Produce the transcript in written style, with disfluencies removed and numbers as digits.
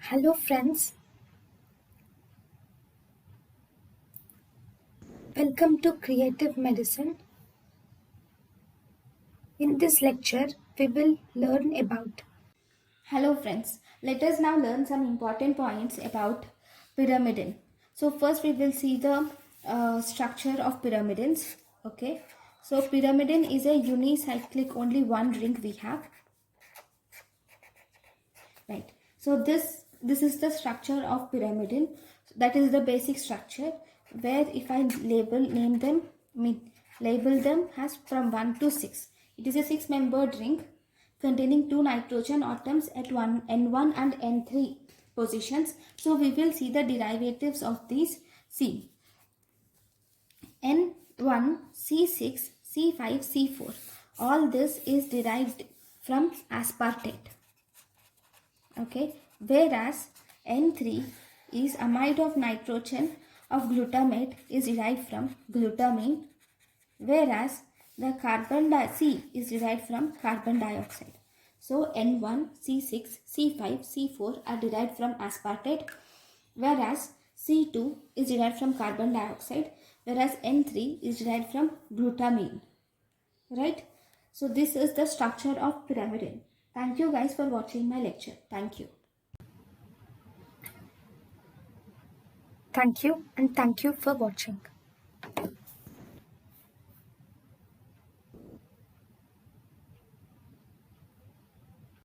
Hello friends, welcome to Creative Medicine. In this lecture, we will learn about. Hello friends, let us now learn some important points about pyramidine. So first we will see the structure of pyrimidines. Okay, so pyrimidine is a unicyclic, only one ring we have. Right. So this is the structure of pyrimidine. That is the basic structure where if I label them as from 1 to 6. It is a 6-membered ring containing 2 nitrogen atoms at N1 and N3 positions. So we will see the derivatives of these. See, N1, C6, C5, C4. All this is derived from aspartate. Okay, whereas N3 is amide of nitrogen of glutamate is derived from glutamine, whereas the C is derived from carbon dioxide. So N1, C6, C5, C4 are derived from aspartate, whereas C2 is derived from carbon dioxide, whereas N3 is derived from glutamine. Right? So this is the structure of pyrimidine. Thank you guys for watching my lecture. Thank you. Thank you and thank you for watching.